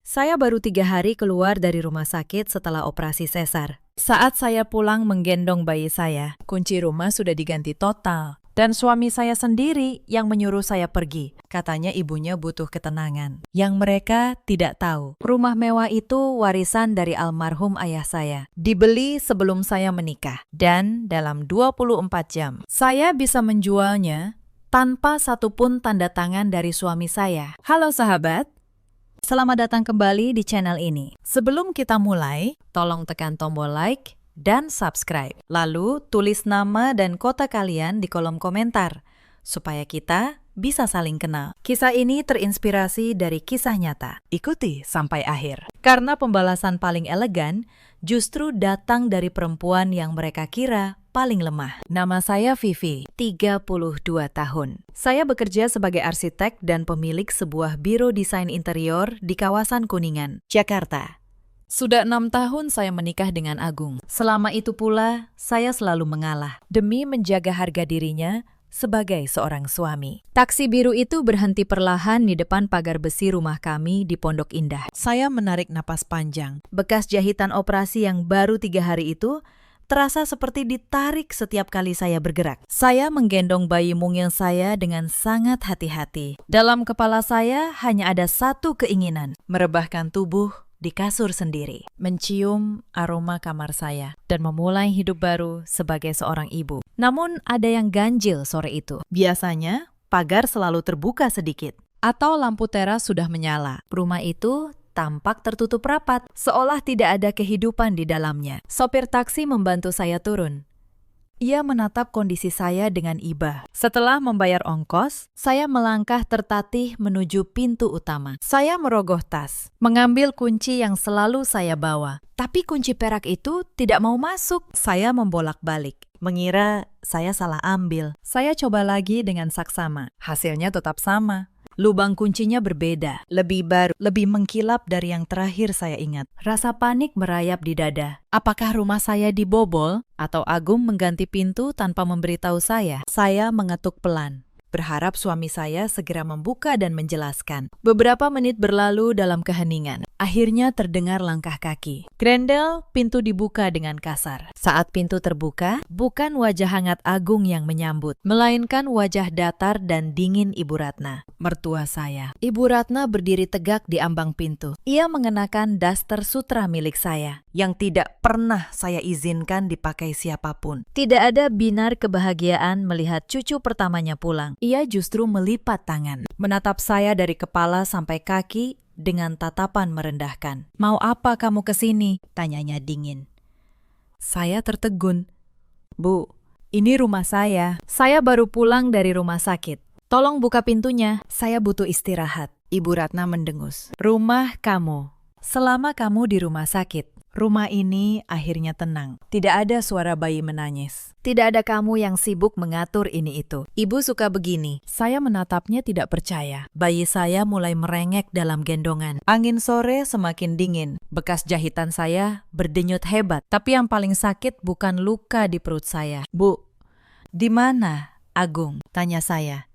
Saya baru 3 hari keluar dari rumah sakit setelah operasi sesar. Saat saya pulang menggendong bayi saya, kunci rumah sudah diganti total. Dan suami saya sendiri yang menyuruh saya pergi. Katanya ibunya butuh ketenangan. Yang mereka tidak tahu, rumah mewah itu warisan dari almarhum ayah saya. Dibeli sebelum saya menikah. Dan dalam 24 jam, saya bisa menjualnya tanpa satupun tanda tangan dari suami saya. Halo sahabat, selamat datang kembali di channel ini. Sebelum kita mulai, tolong tekan tombol like dan subscribe. Lalu tulis nama dan kota kalian di kolom komentar, supaya kita bisa saling kenal. Kisah ini terinspirasi dari kisah nyata. Ikuti sampai akhir. Karena pembalasan paling elegan justru datang dari perempuan yang mereka kira paling lemah. Nama saya Vivi, 32 tahun. Saya bekerja sebagai arsitek dan pemilik sebuah biro desain interior di kawasan Kuningan, Jakarta. Sudah 6 tahun saya menikah dengan Agung. Selama itu pula, saya selalu mengalah demi menjaga harga dirinya sebagai seorang suami. Taksi biru itu berhenti perlahan di depan pagar besi rumah kami di Pondok Indah. Saya menarik napas panjang. Bekas jahitan operasi yang baru 3 hari itu terasa seperti ditarik setiap kali saya bergerak. Saya menggendong bayi mungil saya dengan sangat hati-hati. Dalam kepala saya hanya ada satu keinginan, merebahkan tubuh di kasur sendiri, mencium aroma kamar saya, dan memulai hidup baru sebagai seorang ibu. Namun ada yang ganjil sore itu. Biasanya, pagar selalu terbuka sedikit, atau lampu teras sudah menyala. Rumah itu tampak tertutup rapat, seolah tidak ada kehidupan di dalamnya. Sopir taksi membantu saya turun. Ia menatap kondisi saya dengan iba. Setelah membayar ongkos, saya melangkah tertatih menuju pintu utama. Saya merogoh tas, mengambil kunci yang selalu saya bawa. Tapi kunci perak itu tidak mau masuk. Saya membolak-balik, mengira saya salah ambil. Saya coba lagi dengan saksama. Hasilnya tetap sama. Lubang kuncinya berbeda, lebih baru, lebih mengkilap dari yang terakhir saya ingat. Rasa panik merayap di dada. Apakah rumah saya dibobol atau Agung mengganti pintu tanpa memberitahu saya? Saya mengetuk pelan, berharap suami saya segera membuka dan menjelaskan. Beberapa menit berlalu dalam keheningan. Akhirnya terdengar langkah kaki. Grendel, pintu dibuka dengan kasar. Saat pintu terbuka, bukan wajah hangat Agung yang menyambut, melainkan wajah datar dan dingin Ibu Ratna, mertua saya. Ibu Ratna berdiri tegak di ambang pintu. Ia mengenakan daster sutra milik saya, yang tidak pernah saya izinkan dipakai siapapun. Tidak ada binar kebahagiaan melihat cucu pertamanya pulang. Ia justru melipat tangan, menatap saya dari kepala sampai kaki dengan tatapan merendahkan. "Mau apa kamu kesini?" tanyanya dingin. Saya tertegun. "Bu, ini rumah saya. Saya baru pulang dari rumah sakit. Tolong buka pintunya, saya butuh istirahat." Ibu Ratna mendengus. "Rumah kamu. Selama kamu di rumah sakit, rumah ini akhirnya tenang. Tidak ada suara bayi menangis. Tidak ada kamu yang sibuk mengatur ini itu. Ibu suka begini." Saya menatapnya tidak percaya. Bayi saya mulai merengek dalam gendongan. Angin sore semakin dingin. Bekas jahitan saya berdenyut hebat. Tapi yang paling sakit bukan luka di perut saya. "Bu, di mana Agung?" tanya saya.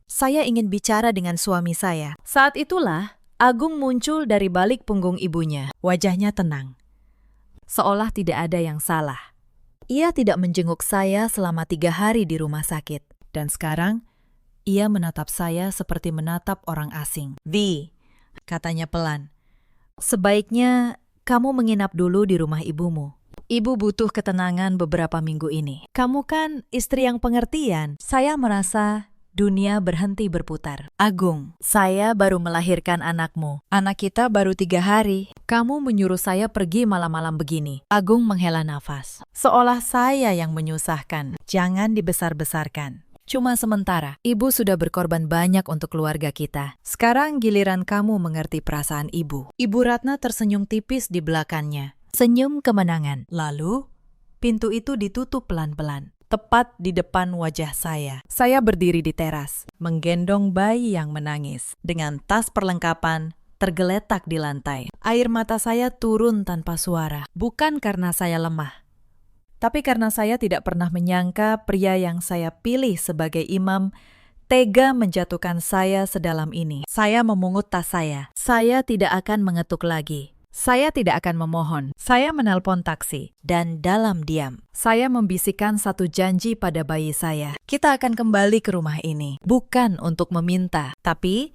Saya ingin bicara dengan suami saya. Saat itulah Agung muncul dari balik punggung ibunya. Wajahnya tenang, seolah tidak ada yang salah. Ia tidak menjenguk saya selama 3 hari di rumah sakit. Dan sekarang, ia menatap saya seperti menatap orang asing. "Vi," katanya pelan, "sebaiknya kamu menginap dulu di rumah ibumu. Ibu butuh ketenangan beberapa minggu ini. Kamu kan istri yang pengertian." Saya merasa dunia berhenti berputar. "Agung, saya baru melahirkan anakmu. Anak kita baru 3 hari. Kamu menyuruh saya pergi malam-malam begini." Agung menghela nafas, seolah saya yang menyusahkan. "Jangan dibesar-besarkan. Cuma sementara. Ibu sudah berkorban banyak untuk keluarga kita. Sekarang giliran kamu mengerti perasaan ibu." Ibu Ratna tersenyum tipis di belakangnya. Senyum kemenangan. Lalu, pintu itu ditutup pelan-pelan. Tepat di depan wajah saya. Saya berdiri di teras, menggendong bayi yang menangis. Dengan tas perlengkapan tergeletak di lantai. Air mata saya turun tanpa suara. Bukan karena saya lemah, tapi karena saya tidak pernah menyangka pria yang saya pilih sebagai imam tega menjatuhkan saya sedalam ini. Saya memungut tas saya. Saya tidak akan mengetuk lagi. Saya tidak akan memohon. Saya menelpon taksi. Dan dalam diam, saya membisikkan satu janji pada bayi saya. Kita akan kembali ke rumah ini. Bukan untuk meminta, tapi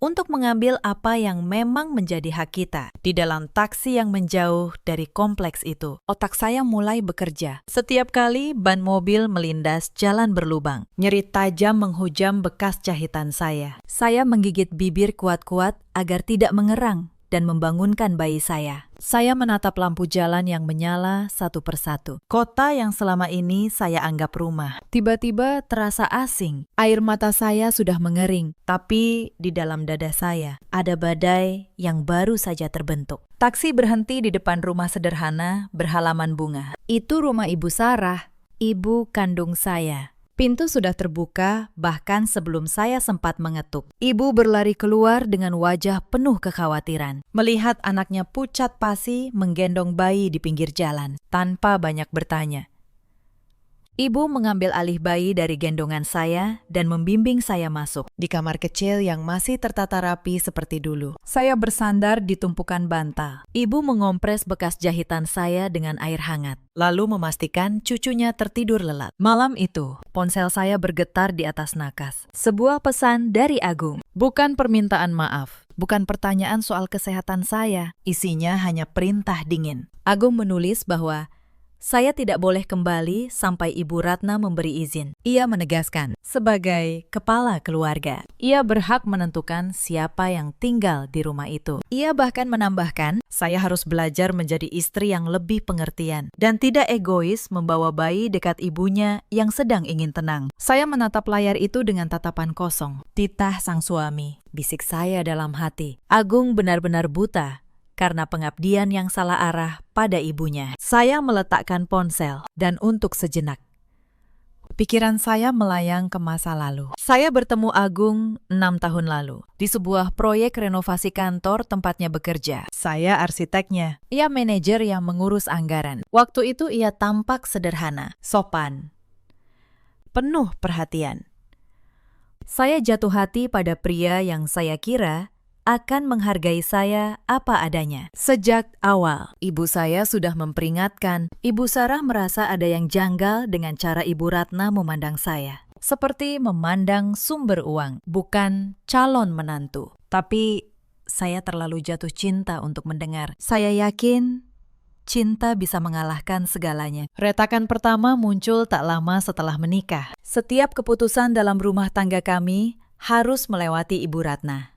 untuk mengambil apa yang memang menjadi hak kita. Di dalam taksi yang menjauh dari kompleks itu, otak saya mulai bekerja. Setiap kali ban mobil melindas jalan berlubang, nyeri tajam menghujam bekas jahitan saya. Saya menggigit bibir kuat-kuat agar tidak mengerang dan membangunkan bayi saya. Saya menatap lampu jalan yang menyala satu persatu. Kota yang selama ini saya anggap rumah tiba-tiba terasa asing. Air mata saya sudah mengering, tapi di dalam dada saya ada badai yang baru saja terbentuk. Taksi berhenti di depan rumah sederhana berhalaman bunga. Itu rumah Ibu Sarah, ibu kandung saya. Pintu sudah terbuka, bahkan sebelum saya sempat mengetuk. Ibu berlari keluar dengan wajah penuh kekhawatiran. Melihat anaknya pucat pasi menggendong bayi di pinggir jalan, tanpa banyak bertanya. Ibu mengambil alih bayi dari gendongan saya dan membimbing saya masuk di kamar kecil yang masih tertata rapi seperti dulu. Saya bersandar di tumpukan bantal. Ibu mengompres bekas jahitan saya dengan air hangat, lalu memastikan cucunya tertidur lelap. Malam itu, ponsel saya bergetar di atas nakas. Sebuah pesan dari Agung. Bukan permintaan maaf, bukan pertanyaan soal kesehatan saya. Isinya hanya perintah dingin. Agung menulis bahwa saya tidak boleh kembali sampai Ibu Ratna memberi izin. Ia menegaskan, sebagai kepala keluarga, ia berhak menentukan siapa yang tinggal di rumah itu. Ia bahkan menambahkan, saya harus belajar menjadi istri yang lebih pengertian dan tidak egois membawa bayi dekat ibunya yang sedang ingin tenang. Saya menatap layar itu dengan tatapan kosong. Titah sang suami, bisik saya dalam hati. Agung benar-benar buta karena pengabdian yang salah arah pada ibunya. Saya meletakkan ponsel dan untuk sejenak, pikiran saya melayang ke masa lalu. Saya bertemu Agung 6 tahun lalu di sebuah proyek renovasi kantor tempatnya bekerja. Saya arsiteknya, ia manajer yang mengurus anggaran. Waktu itu ia tampak sederhana, sopan, penuh perhatian. Saya jatuh hati pada pria yang saya kira akan menghargai saya apa adanya. Sejak awal, ibu saya sudah memperingatkan. Ibu Sarah merasa ada yang janggal dengan cara Ibu Ratna memandang saya. Seperti memandang sumber uang, bukan calon menantu. Tapi saya terlalu jatuh cinta untuk mendengar. Saya yakin cinta bisa mengalahkan segalanya. Retakan pertama muncul tak lama setelah menikah. Setiap keputusan dalam rumah tangga kami harus melewati Ibu Ratna.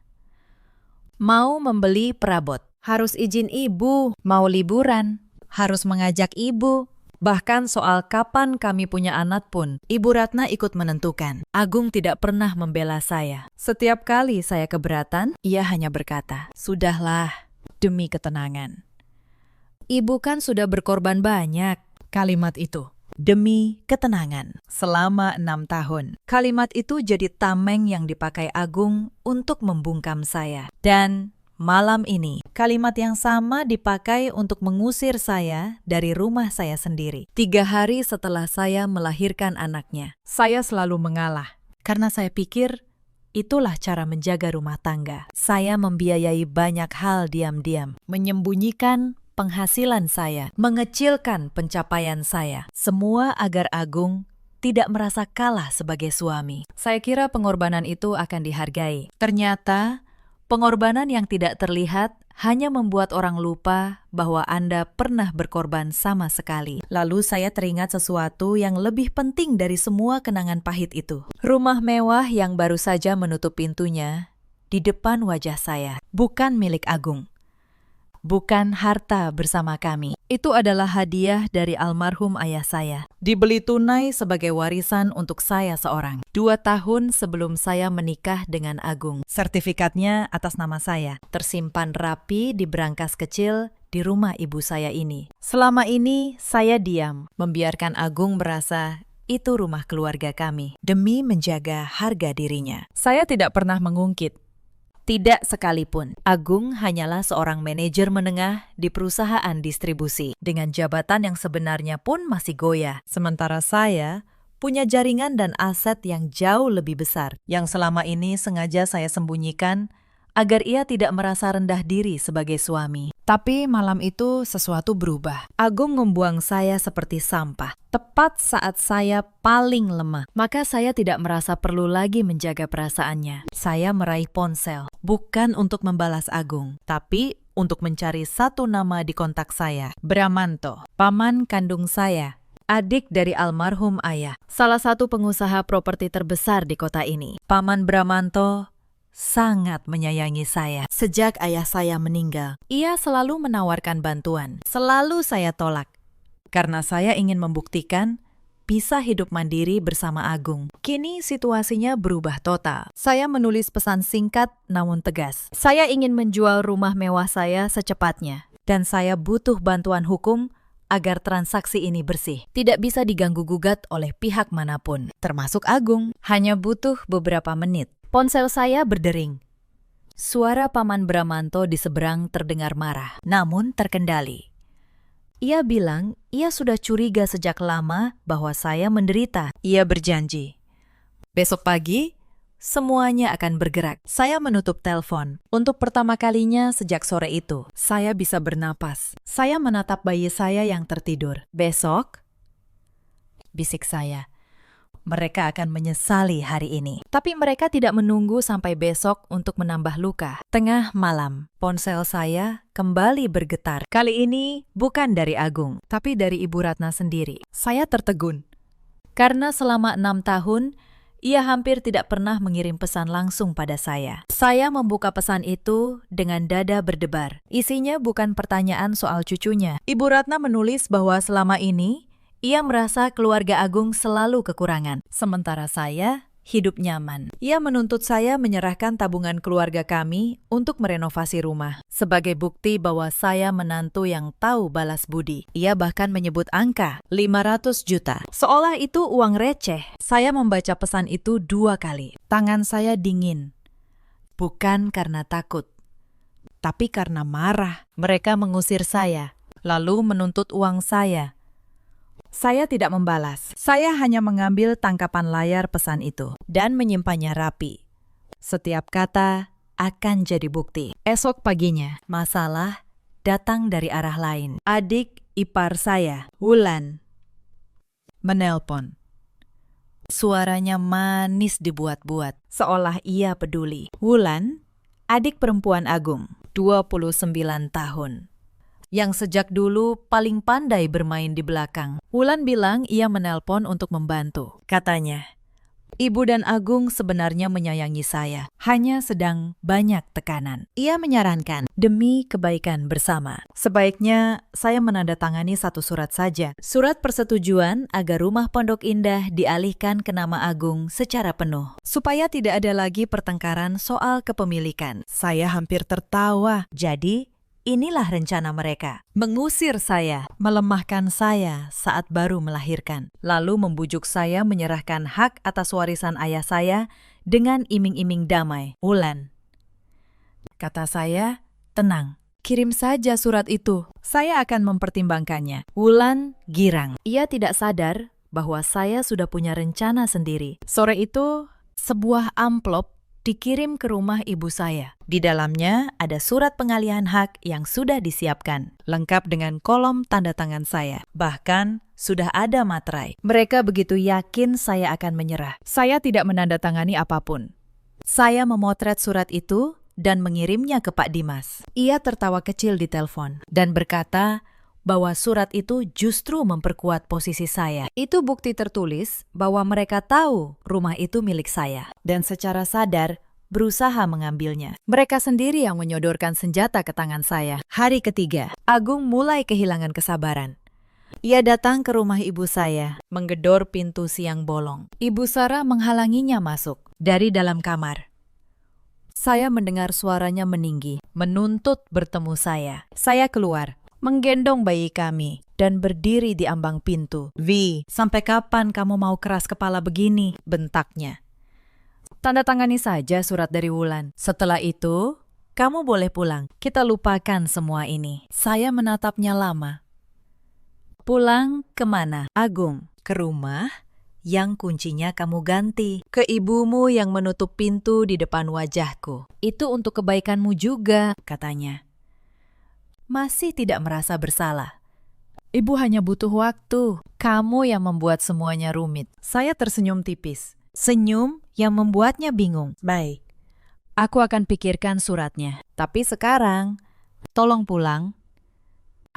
Mau membeli perabot, harus izin ibu. Mau liburan, harus mengajak ibu. Bahkan soal kapan kami punya anak pun, Ibu Ratna ikut menentukan. Agung tidak pernah membela saya. Setiap kali saya keberatan, ia hanya berkata, "Sudahlah, demi ketenangan." Ibu kan sudah berkorban banyak. Kalimat itu, demi ketenangan, selama 6 tahun. Kalimat itu jadi tameng yang dipakai Agung untuk membungkam saya. Dan malam ini, kalimat yang sama dipakai untuk mengusir saya dari rumah saya sendiri. 3 hari setelah saya melahirkan anaknya, saya selalu mengalah. Karena saya pikir, itulah cara menjaga rumah tangga. Saya membiayai banyak hal diam-diam, menyembunyikan penghasilan saya, mengecilkan pencapaian saya. Semua agar Agung tidak merasa kalah sebagai suami. Saya kira pengorbanan itu akan dihargai. Ternyata, pengorbanan yang tidak terlihat hanya membuat orang lupa bahwa Anda pernah berkorban sama sekali. Lalu saya teringat sesuatu yang lebih penting dari semua kenangan pahit itu. Rumah mewah yang baru saja menutup pintunya di depan wajah saya, bukan milik Agung. Bukan harta bersama kami. Itu adalah hadiah dari almarhum ayah saya. Dibeli tunai sebagai warisan untuk saya seorang. 2 tahun sebelum saya menikah dengan Agung. Sertifikatnya atas nama saya. Tersimpan rapi di berangkas kecil di rumah ibu saya ini. Selama ini saya diam, membiarkan Agung merasa itu rumah keluarga kami, demi menjaga harga dirinya. Saya tidak pernah mengungkit. Tidak sekalipun. Agung hanyalah seorang manajer menengah di perusahaan distribusi, dengan jabatan yang sebenarnya pun masih goyah. Sementara saya, punya jaringan dan aset yang jauh lebih besar, yang selama ini sengaja saya sembunyikan agar ia tidak merasa rendah diri sebagai suami. Tapi malam itu sesuatu berubah. Agung membuang saya seperti sampah, tepat saat saya paling lemah. Maka saya tidak merasa perlu lagi menjaga perasaannya. Saya meraih ponsel, bukan untuk membalas Agung, tapi untuk mencari satu nama di kontak saya, Bramanto, paman kandung saya, adik dari almarhum ayah, salah satu pengusaha properti terbesar di kota ini. Paman Bramanto sangat menyayangi saya. Sejak ayah saya meninggal, ia selalu menawarkan bantuan. Selalu saya tolak, karena saya ingin membuktikan bisa hidup mandiri bersama Agung. Kini situasinya berubah total. Saya menulis pesan singkat namun tegas. Saya ingin menjual rumah mewah saya secepatnya. Dan saya butuh bantuan hukum agar transaksi ini bersih. Tidak bisa diganggu-gugat oleh pihak manapun, termasuk Agung. Hanya butuh beberapa menit. Ponsel saya berdering. Suara Paman Bramanto di seberang terdengar marah, namun terkendali. Ia bilang ia sudah curiga sejak lama bahwa saya menderita. Ia berjanji, besok pagi semuanya akan bergerak. Saya menutup telepon. Untuk pertama kalinya sejak sore itu, saya bisa bernapas. Saya menatap bayi saya yang tertidur. Besok, bisik saya, mereka akan menyesali hari ini. Tapi mereka tidak menunggu sampai besok untuk menambah luka. Tengah malam, ponsel saya kembali bergetar. Kali ini bukan dari Agung, tapi dari Ibu Ratna sendiri. Saya tertegun. Karena selama 6 tahun, ia hampir tidak pernah mengirim pesan langsung pada saya. Saya membuka pesan itu dengan dada berdebar. Isinya bukan pertanyaan soal cucunya. Ibu Ratna menulis bahwa selama ini, ia merasa keluarga Agung selalu kekurangan, sementara saya hidup nyaman. Ia menuntut saya menyerahkan tabungan keluarga kami untuk merenovasi rumah, sebagai bukti bahwa saya menantu yang tahu balas budi. Ia bahkan menyebut angka 500 juta, seolah itu uang receh. Saya membaca pesan itu 2 kali. Tangan saya dingin, bukan karena takut, tapi karena marah. Mereka mengusir saya, lalu menuntut uang saya. Saya tidak membalas. Saya hanya mengambil tangkapan layar pesan itu dan menyimpannya rapi. Setiap kata akan jadi bukti. Esok paginya, masalah datang dari arah lain. Adik ipar saya, Wulan, menelpon. Suaranya manis dibuat-buat, seolah ia peduli. Wulan, adik perempuan Agung, 29 tahun. Yang sejak dulu paling pandai bermain di belakang. Wulan bilang ia menelpon untuk membantu. Katanya, Ibu dan Agung sebenarnya menyayangi saya, hanya sedang banyak tekanan. Ia menyarankan, demi kebaikan bersama, sebaiknya saya menandatangani satu surat saja. Surat persetujuan agar rumah Pondok Indah dialihkan ke nama Agung secara penuh, supaya tidak ada lagi pertengkaran soal kepemilikan. Saya hampir tertawa. Jadi, inilah rencana mereka, mengusir saya, melemahkan saya saat baru melahirkan, lalu membujuk saya menyerahkan hak atas warisan ayah saya dengan iming-iming damai. Wulan, kata saya, tenang, kirim saja surat itu, saya akan mempertimbangkannya. Wulan girang, ia tidak sadar bahwa saya sudah punya rencana sendiri. Sore itu, sebuah amplop dikirim ke rumah ibu saya. Di dalamnya ada surat pengalihan hak yang sudah disiapkan, lengkap dengan kolom tanda tangan saya. Bahkan sudah ada materai. Mereka begitu yakin saya akan menyerah. Saya tidak menandatangani apapun. Saya memotret surat itu dan mengirimnya ke Pak Dimas. Ia tertawa kecil di telepon dan berkata bahwa surat itu justru memperkuat posisi saya. Itu bukti tertulis bahwa mereka tahu rumah itu milik saya dan secara sadar berusaha mengambilnya. Mereka sendiri yang menyodorkan senjata ke tangan saya. Hari ketiga, Agung mulai kehilangan kesabaran. Ia datang ke rumah ibu saya, menggedor pintu siang bolong. Ibu Sarah menghalanginya masuk dari dalam kamar. Saya mendengar suaranya meninggi, menuntut bertemu saya. Saya keluar, menggendong bayi kami, dan berdiri di ambang pintu. Vi, sampai kapan kamu mau keras kepala begini? Bentaknya. Tanda tangani saja surat dari Wulan. Setelah itu, kamu boleh pulang. Kita lupakan semua ini. Saya menatapnya lama. Pulang kemana? Agung, ke rumah yang kuncinya kamu ganti. Ke ibumu yang menutup pintu di depan wajahku. Itu untuk kebaikanmu juga, katanya. Masih tidak merasa bersalah. Ibu hanya butuh waktu. Kamu yang membuat semuanya rumit. Saya tersenyum tipis. Senyum yang membuatnya bingung. Baik, aku akan pikirkan suratnya. Tapi sekarang, tolong pulang.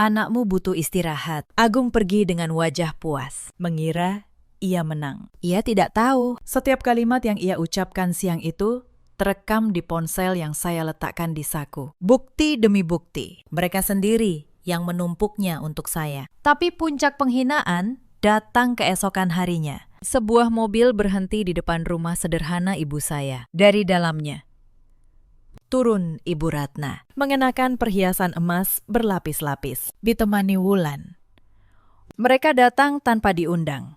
Anakmu butuh istirahat. Agung pergi dengan wajah puas. Mengira ia menang. Ia tidak tahu. Setiap kalimat yang ia ucapkan siang itu terekam di ponsel yang saya letakkan di saku. Bukti demi bukti. Mereka sendiri yang menumpuknya untuk saya. Tapi puncak penghinaan datang keesokan harinya. Sebuah mobil berhenti di depan rumah sederhana ibu saya. Dari dalamnya turun Ibu Ratna, mengenakan perhiasan emas berlapis-lapis, ditemani Wulan. Mereka datang tanpa diundang.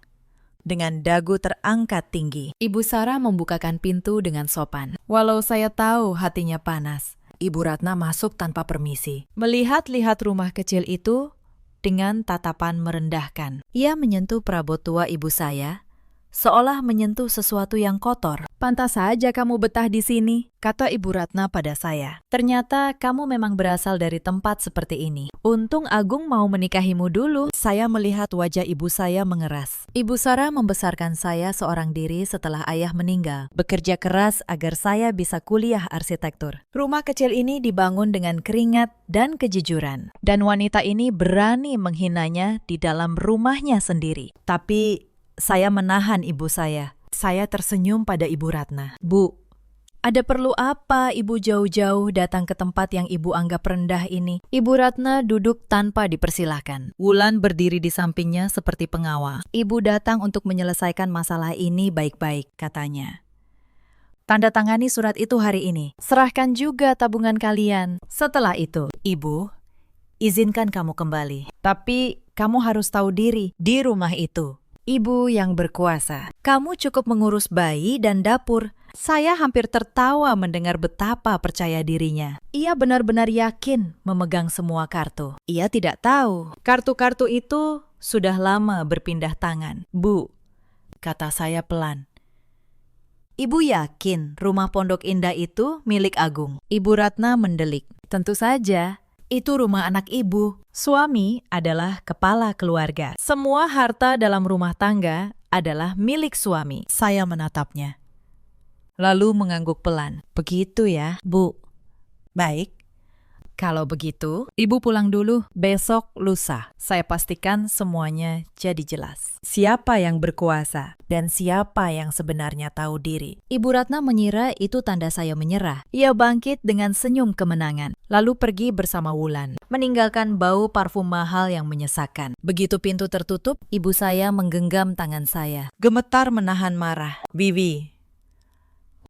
Dengan dagu terangkat tinggi, Ibu Sarah membukakan pintu dengan sopan. Walau saya tahu hatinya panas, Ibu Ratna masuk tanpa permisi. Melihat-lihat rumah kecil itu dengan tatapan merendahkan. Ia menyentuh perabot tua ibu saya, seolah menyentuh sesuatu yang kotor. Pantas saja kamu betah di sini, kata Ibu Ratna pada saya. Ternyata kamu memang berasal dari tempat seperti ini. Untung Agung mau menikahimu dulu. Saya melihat wajah ibu saya mengeras. Ibu Sarah membesarkan saya seorang diri setelah ayah meninggal. Bekerja keras agar saya bisa kuliah arsitektur. Rumah kecil ini dibangun dengan keringat dan kejujuran. Dan wanita ini berani menghinanya di dalam rumahnya sendiri. Tapi saya menahan ibu saya. Saya tersenyum pada Ibu Ratna. Bu, ada perlu apa ibu jauh-jauh datang ke tempat yang ibu anggap rendah ini? Ibu Ratna duduk tanpa dipersilahkan. Wulan berdiri di sampingnya seperti pengawal. Ibu datang untuk menyelesaikan masalah ini baik-baik, katanya. Tanda tangani surat itu hari ini. Serahkan juga tabungan kalian. Setelah itu, Ibu, izinkan kamu kembali. Tapi kamu harus tahu diri di rumah itu. Ibu yang berkuasa, kamu cukup mengurus bayi dan dapur. Saya hampir tertawa mendengar betapa percaya dirinya. Ia benar-benar yakin memegang semua kartu. Ia tidak tahu, kartu-kartu itu sudah lama berpindah tangan. Bu, kata saya pelan. Ibu yakin rumah Pondok Indah itu milik Agung? Ibu Ratna mendelik. Tentu saja. Itu rumah anak ibu. Suami adalah kepala keluarga. Semua harta dalam rumah tangga adalah milik suami. Saya menatapnya. Lalu mengangguk pelan. Begitu ya, Bu. Baik. Kalau begitu, Ibu pulang dulu. Besok lusa. Saya pastikan semuanya jadi jelas. Siapa yang berkuasa dan siapa yang sebenarnya tahu diri. Ibu Ratna mengira itu tanda saya menyerah. Ia bangkit dengan senyum kemenangan, lalu pergi bersama Wulan, meninggalkan bau parfum mahal yang menyesakkan. Begitu pintu tertutup, ibu saya menggenggam tangan saya. Gemetar menahan marah. Vivi,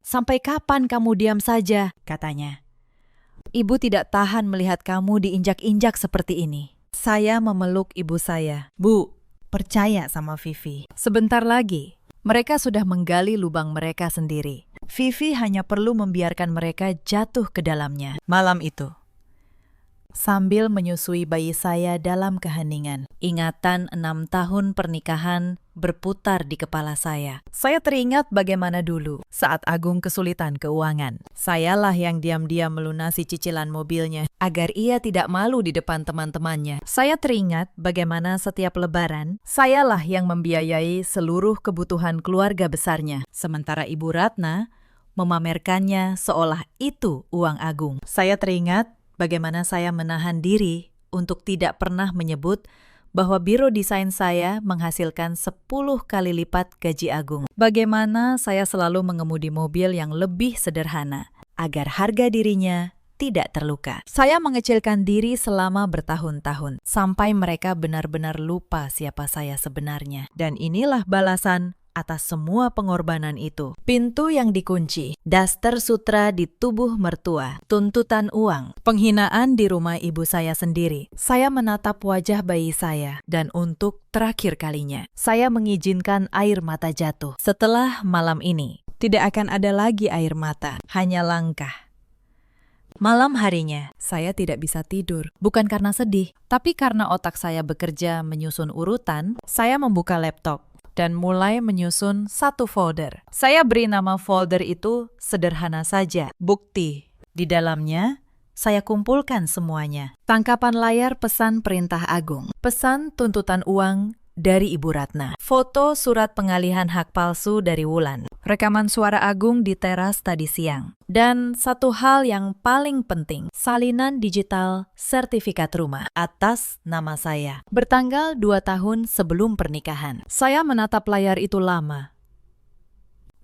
sampai kapan kamu diam saja, katanya. Ibu tidak tahan melihat kamu diinjak-injak seperti ini. Saya memeluk ibu saya. Bu, percaya sama Vivi. Sebentar lagi, mereka sudah menggali lubang mereka sendiri. Vivi hanya perlu membiarkan mereka jatuh ke dalamnya. Malam itu, sambil menyusui bayi saya dalam keheningan, ingatan 6 tahun pernikahan berputar di kepala saya. Saya teringat bagaimana dulu saat Agung kesulitan keuangan. Sayalah yang diam-diam melunasi cicilan mobilnya agar ia tidak malu di depan teman-temannya. Saya teringat bagaimana setiap lebaran, sayalah yang membiayai seluruh kebutuhan keluarga besarnya. Sementara Ibu Ratna memamerkannya seolah itu uang Agung. Saya teringat bagaimana saya menahan diri untuk tidak pernah menyebut bahwa biro desain saya menghasilkan 10 kali lipat gaji Agung. Bagaimana saya selalu mengemudi mobil yang lebih sederhana agar harga dirinya tidak terluka. Saya mengecilkan diri selama bertahun-tahun sampai mereka benar-benar lupa siapa saya sebenarnya. Dan inilah balasan atas semua pengorbanan itu. Pintu yang dikunci, daster sutra di tubuh mertua, tuntutan uang, penghinaan di rumah ibu saya sendiri. Saya menatap wajah bayi saya, dan untuk terakhir kalinya, saya mengizinkan air mata jatuh. Setelah malam ini, tidak akan ada lagi air mata, hanya langkah. Malam harinya, saya tidak bisa tidur. Bukan karena sedih, tapi karena otak saya bekerja menyusun urutan, saya membuka laptop. dan mulai menyusun satu folder. Saya beri nama folder itu sederhana saja, bukti. Di dalamnya, saya kumpulkan semuanya. Tangkapan layar pesan perintah agung, pesan tuntutan uang dari Ibu Ratna, foto surat pengalihan hak palsu dari Wulan, rekaman suara Agung di teras tadi siang, dan satu hal yang paling penting, salinan digital sertifikat rumah atas nama saya, bertanggal 2 tahun sebelum pernikahan. Saya menatap layar itu lama.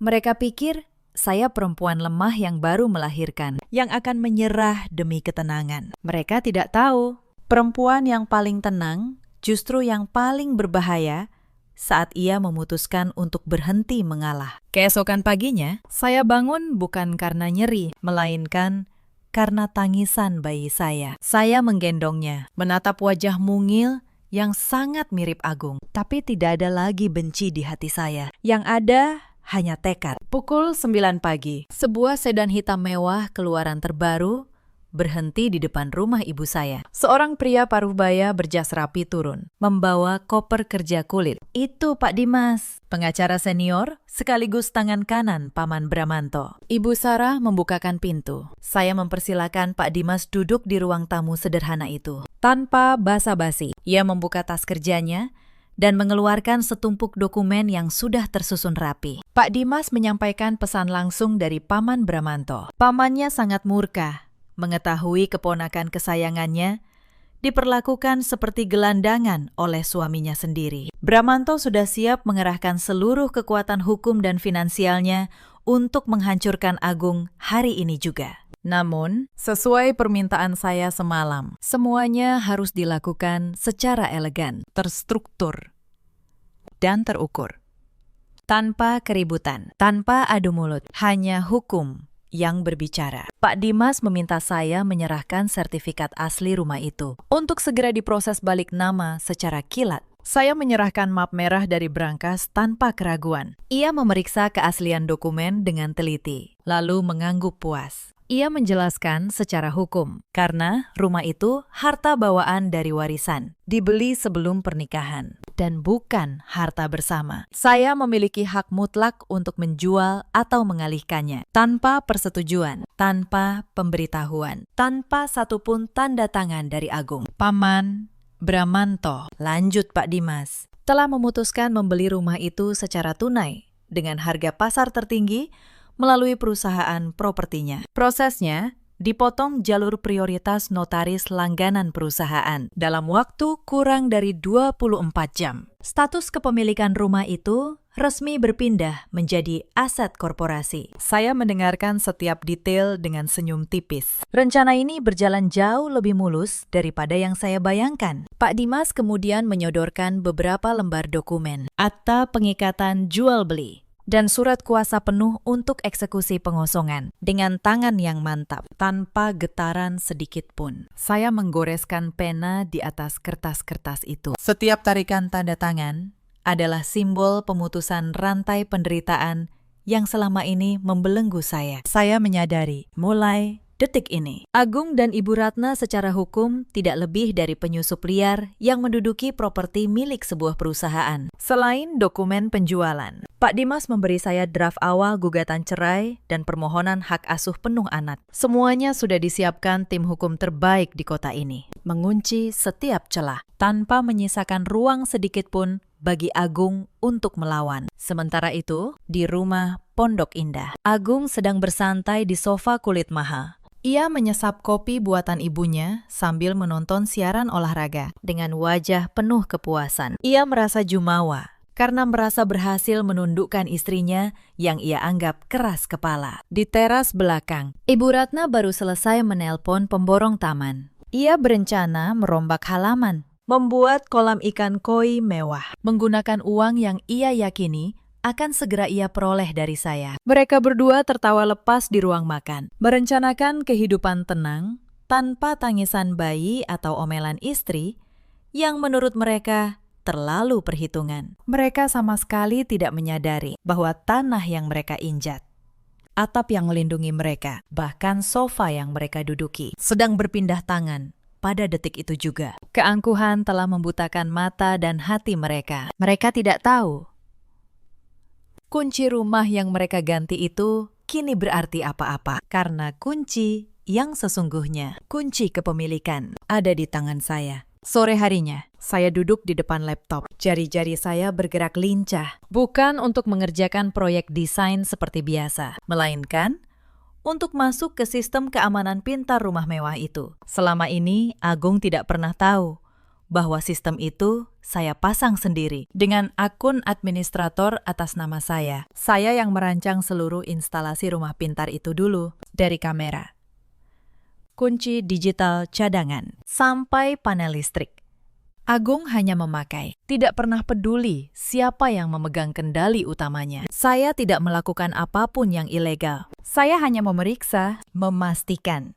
Mereka pikir saya perempuan lemah yang baru melahirkan, yang akan menyerah demi ketenangan. Mereka tidak tahu, perempuan yang paling tenang justru yang paling berbahaya saat ia memutuskan untuk berhenti mengalah. Keesokan paginya, saya bangun bukan karena nyeri, melainkan karena tangisan bayi saya. Saya menggendongnya, menatap wajah mungil yang sangat mirip Agung. Tapi tidak ada lagi benci di hati saya. Yang ada hanya tekad. Pukul 9 pagi, sebuah sedan hitam mewah keluaran terbaru berhenti di depan rumah ibu saya. Seorang pria paruh-baya berjas rapi turun, membawa koper kerja kulit. Itu Pak Dimas, pengacara senior sekaligus tangan kanan Paman Bramanto. Ibu Sarah membukakan pintu. Saya mempersilakan Pak Dimas duduk di ruang tamu sederhana itu. Tanpa basa-basi, ia membuka tas kerjanya dan mengeluarkan setumpuk dokumen yang sudah tersusun rapi. Pak Dimas menyampaikan pesan langsung dari Paman Bramanto. Pamannya sangat murka mengetahui keponakan kesayangannya diperlakukan seperti gelandangan oleh suaminya sendiri. Bramanto sudah siap mengerahkan seluruh kekuatan hukum dan finansialnya untuk menghancurkan Agung hari ini juga. Namun, sesuai permintaan saya semalam, semuanya harus dilakukan secara elegan, terstruktur, dan terukur. Tanpa keributan, tanpa adu mulut, hanya hukum yang berbicara. Pak Dimas meminta saya menyerahkan sertifikat asli rumah itu untuk segera diproses balik nama secara kilat. Saya menyerahkan map merah dari brankas tanpa keraguan. Ia memeriksa keaslian dokumen dengan teliti, lalu mengangguk puas. Ia menjelaskan secara hukum, karena rumah itu harta bawaan dari warisan, dibeli sebelum pernikahan, dan bukan harta bersama. Saya memiliki hak mutlak untuk menjual atau mengalihkannya, tanpa persetujuan, tanpa pemberitahuan, tanpa satupun tanda tangan dari Agung. Paman Bramanto, lanjut Pak Dimas, telah memutuskan membeli rumah itu secara tunai, dengan harga pasar tertinggi, melalui perusahaan propertinya. Prosesnya dipotong jalur prioritas notaris langganan perusahaan dalam waktu kurang dari 24 jam. Status kepemilikan rumah itu resmi berpindah menjadi aset korporasi. Saya mendengarkan setiap detail dengan senyum tipis. Rencana ini berjalan jauh lebih mulus daripada yang saya bayangkan. Pak Dimas kemudian menyodorkan beberapa lembar dokumen, akta pengikatan jual beli, dan surat kuasa penuh untuk eksekusi pengosongan dengan tangan yang mantap, tanpa getaran sedikit pun. Saya menggoreskan pena di atas kertas-kertas itu. Setiap tarikan tanda tangan adalah simbol pemutusan rantai penderitaan yang selama ini membelenggu saya. Saya menyadari, mulai detik ini, Agung dan Ibu Ratna secara hukum tidak lebih dari penyusup liar yang menduduki properti milik sebuah perusahaan. Selain dokumen penjualan, Pak Dimas memberi saya draft awal gugatan cerai dan permohonan hak asuh penuh anak. Semuanya sudah disiapkan tim hukum terbaik di kota ini, mengunci setiap celah, tanpa menyisakan ruang sedikit pun bagi Agung untuk melawan. Sementara itu, di rumah Pondok Indah, Agung sedang bersantai di sofa kulit mahal. Ia menyesap kopi buatan ibunya sambil menonton siaran olahraga dengan wajah penuh kepuasan. Ia merasa jumawa karena merasa berhasil menundukkan istrinya yang ia anggap keras kepala. Di teras belakang, Ibu Ratna baru selesai menelpon pemborong taman. Ia berencana merombak halaman, membuat kolam ikan koi mewah, menggunakan uang yang ia yakini akan segera ia peroleh dari saya. Mereka berdua tertawa lepas di ruang makan, merencanakan kehidupan tenang tanpa tangisan bayi atau omelan istri yang menurut mereka terlalu perhitungan. Mereka sama sekali tidak menyadari bahwa tanah yang mereka injak, atap yang melindungi mereka, bahkan sofa yang mereka duduki, sedang berpindah tangan pada detik itu juga. Keangkuhan telah membutakan mata dan hati mereka. Mereka tidak tahu Kunci rumah yang mereka ganti itu kini berarti apa-apa karena kunci yang sesungguhnya, kunci kepemilikan, ada di tangan saya. Sore harinya, saya duduk di depan laptop. Jari-jari saya bergerak lincah, bukan untuk mengerjakan proyek desain seperti biasa, melainkan untuk masuk ke sistem keamanan pintar rumah mewah itu. Selama ini, Agung tidak pernah tahu bahwa sistem itu saya pasang sendiri dengan akun administrator atas nama saya. Saya yang merancang seluruh instalasi rumah pintar itu dulu, dari kamera, kunci digital cadangan, sampai panel listrik. Agung hanya memakai, tidak pernah peduli siapa yang memegang kendali utamanya. Saya tidak melakukan apapun yang ilegal. Saya hanya memeriksa, memastikan,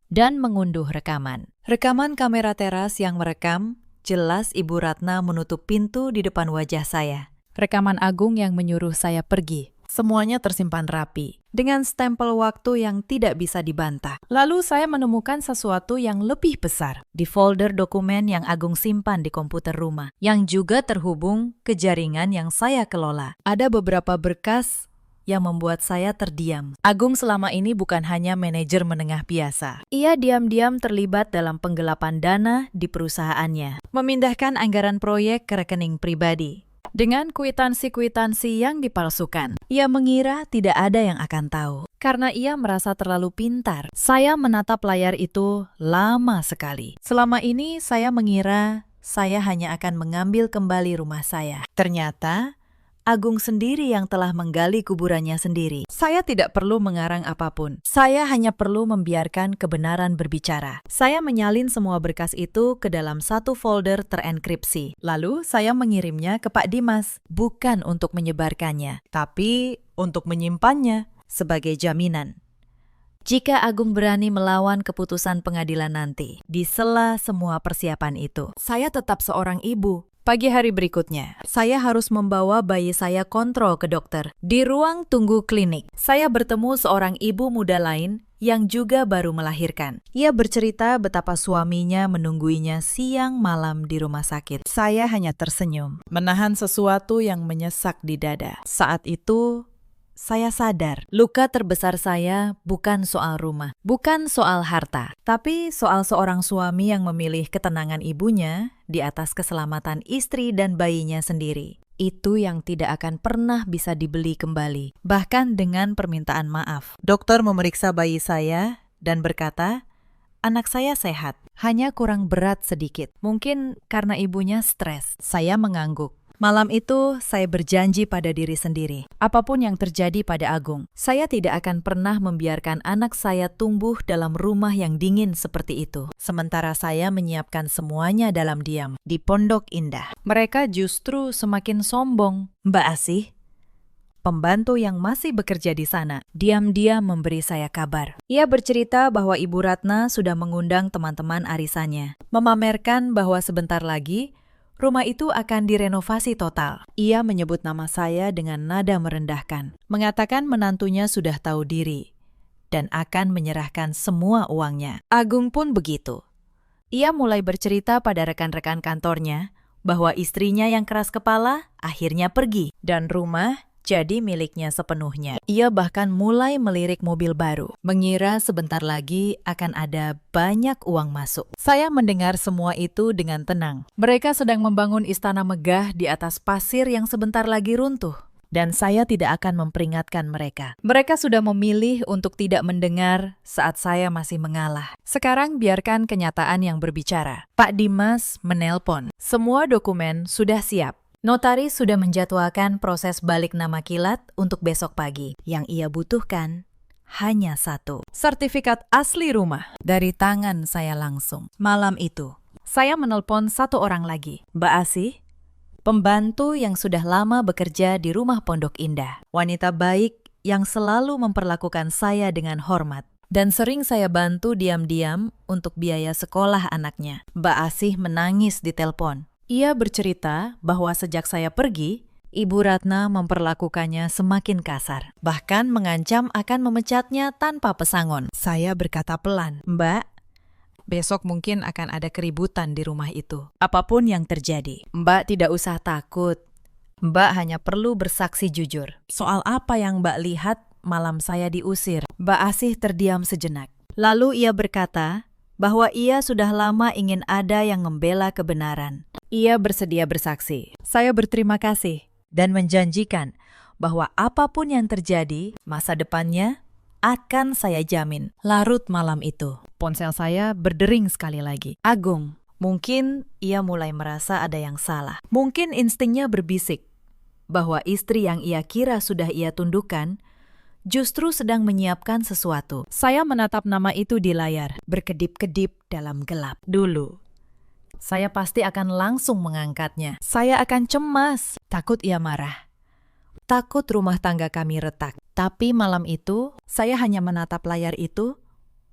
dan mengunduh rekaman. Rekaman kamera teras yang merekam, jelas Ibu Ratna menutup pintu di depan wajah saya. Rekaman Agung yang menyuruh saya pergi. Semuanya tersimpan rapi, dengan stempel waktu yang tidak bisa dibantah. Lalu saya menemukan sesuatu yang lebih besar di folder dokumen yang Agung simpan di komputer rumah, yang juga terhubung ke jaringan yang saya kelola. Ada beberapa berkas yang membuat saya terdiam. Agung selama ini bukan hanya manajer menengah biasa. Ia diam-diam terlibat dalam penggelapan dana di perusahaannya, memindahkan anggaran proyek ke rekening pribadi dengan kwitansi-kwitansi yang dipalsukan. Ia mengira tidak ada yang akan tahu, karena ia merasa terlalu pintar. Saya menatap layar itu lama sekali. Selama ini saya mengira saya hanya akan mengambil kembali rumah saya. Ternyata Agung sendiri yang telah menggali kuburannya sendiri. Saya tidak perlu mengarang apapun. Saya hanya perlu membiarkan kebenaran berbicara. Saya menyalin semua berkas itu ke dalam satu folder terenkripsi. Lalu saya mengirimnya ke Pak Dimas, bukan untuk menyebarkannya, tapi untuk menyimpannya sebagai jaminan. Jika Agung berani melawan keputusan pengadilan nanti, di sela semua persiapan itu, saya tetap seorang ibu. Pagi hari berikutnya, saya harus membawa bayi saya kontrol ke dokter. Di ruang tunggu klinik, saya bertemu seorang ibu muda lain yang juga baru melahirkan. Ia bercerita betapa suaminya menungguinya siang malam di rumah sakit. Saya hanya tersenyum, menahan sesuatu yang menyesak di dada. Saat itu, saya sadar, luka terbesar saya bukan soal rumah, bukan soal harta, tapi soal seorang suami yang memilih ketenangan ibunya di atas keselamatan istri dan bayinya sendiri. Itu yang tidak akan pernah bisa dibeli kembali, bahkan dengan permintaan maaf. Dokter memeriksa bayi saya dan berkata, anak saya sehat, hanya kurang berat sedikit. Mungkin karena ibunya stres. Saya mengangguk. Malam itu, saya berjanji pada diri sendiri, apapun yang terjadi pada Agung, saya tidak akan pernah membiarkan anak saya tumbuh dalam rumah yang dingin seperti itu. Sementara saya menyiapkan semuanya dalam diam, di Pondok Indah. Mereka justru semakin sombong. Mbak Asih, pembantu yang masih bekerja di sana, diam-diam memberi saya kabar. Ia bercerita bahwa Ibu Ratna sudah mengundang teman-teman arisannya, memamerkan bahwa sebentar lagi rumah itu akan direnovasi total. Ia menyebut nama saya dengan nada merendahkan, mengatakan menantunya sudah tahu diri dan akan menyerahkan semua uangnya. Agung pun begitu. Ia mulai bercerita pada rekan-rekan kantornya bahwa istrinya yang keras kepala akhirnya pergi dan rumah jadi miliknya sepenuhnya. Ia bahkan mulai melirik mobil baru, mengira sebentar lagi akan ada banyak uang masuk. Saya mendengar semua itu dengan tenang. Mereka sedang membangun istana megah di atas pasir yang sebentar lagi runtuh. Dan saya tidak akan memperingatkan mereka. Mereka sudah memilih untuk tidak mendengar saat saya masih mengalah. Sekarang biarkan kenyataan yang berbicara. Pak Dimas menelpon. Semua dokumen sudah siap. Notaris sudah menjadwalkan proses balik nama kilat untuk besok pagi. Yang ia butuhkan hanya satu, sertifikat asli rumah dari tangan saya langsung. Malam itu, saya menelpon satu orang lagi, Mbak Asih, pembantu yang sudah lama bekerja di rumah Pondok Indah. Wanita baik yang selalu memperlakukan saya dengan hormat. Dan sering saya bantu diam-diam untuk biaya sekolah anaknya. Mbak Asih menangis di telepon. Ia bercerita bahwa sejak saya pergi, Ibu Ratna memperlakukannya semakin kasar, bahkan mengancam akan memecatnya tanpa pesangon. Saya berkata pelan, Mbak, besok mungkin akan ada keributan di rumah itu. Apapun yang terjadi, Mbak tidak usah takut. Mbak hanya perlu bersaksi jujur. Soal apa yang Mbak lihat malam saya diusir? Mbak Asih terdiam sejenak. Lalu ia berkata bahwa ia sudah lama ingin ada yang membela kebenaran. Ia bersedia bersaksi. Saya berterima kasih dan menjanjikan bahwa apapun yang terjadi, masa depannya akan saya jamin. Larut malam itu, ponsel saya berdering sekali lagi. Agung, mungkin ia mulai merasa ada yang salah. Mungkin instingnya berbisik bahwa istri yang ia kira sudah ia tundukkan justru sedang menyiapkan sesuatu. Saya menatap nama itu di layar, berkedip-kedip dalam gelap. Dulu, saya pasti akan langsung mengangkatnya. Saya akan cemas, takut ia marah. Takut rumah tangga kami retak. Tapi malam itu, saya hanya menatap layar itu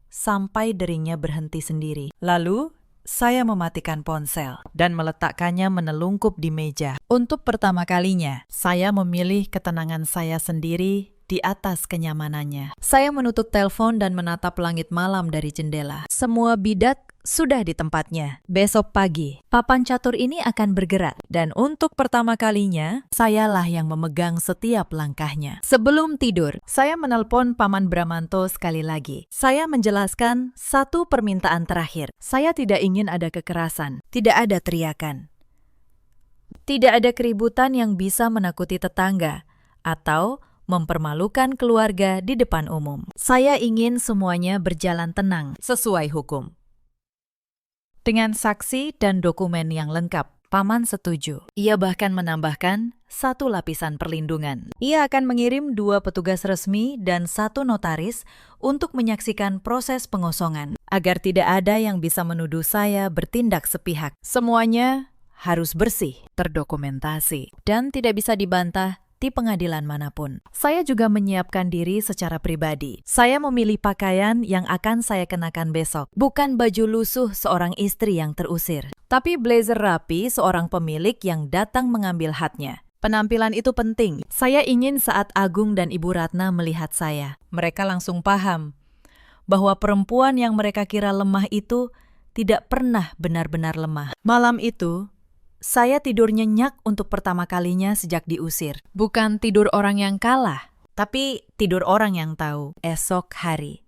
sampai deringnya berhenti sendiri. Lalu, saya mematikan ponsel dan meletakkannya menelungkup di meja. Untuk pertama kalinya, saya memilih ketenangan saya sendiri di atas kenyamanannya. Saya menutup telepon dan menatap langit malam dari jendela. Semua bidat sudah di tempatnya. Besok pagi, papan catur ini akan bergerak. Dan untuk pertama kalinya, sayalah yang memegang setiap langkahnya. Sebelum tidur, saya menelpon Paman Bramanto sekali lagi. Saya menjelaskan satu permintaan terakhir. Saya tidak ingin ada kekerasan, tidak ada teriakan. Tidak ada keributan yang bisa menakuti tetangga atau mempermalukan keluarga di depan umum. Saya ingin semuanya berjalan tenang, sesuai hukum. Dengan saksi dan dokumen yang lengkap, Paman setuju. Ia bahkan menambahkan satu lapisan perlindungan. Ia akan mengirim 2 petugas resmi dan 1 notaris untuk menyaksikan proses pengosongan, agar tidak ada yang bisa menuduh saya bertindak sepihak. Semuanya harus bersih, terdokumentasi, dan tidak bisa dibantah di pengadilan manapun. Saya juga menyiapkan diri secara pribadi. Saya memilih pakaian yang akan saya kenakan besok. Bukan baju lusuh seorang istri yang terusir, tapi blazer rapi seorang pemilik yang datang mengambil haknya. Penampilan itu penting. Saya ingin saat Agung dan Ibu Ratna melihat saya, mereka langsung paham bahwa perempuan yang mereka kira lemah itu tidak pernah benar-benar lemah. Malam itu, saya tidur nyenyak untuk pertama kalinya sejak diusir. Bukan tidur orang yang kalah, tapi tidur orang yang tahu esok hari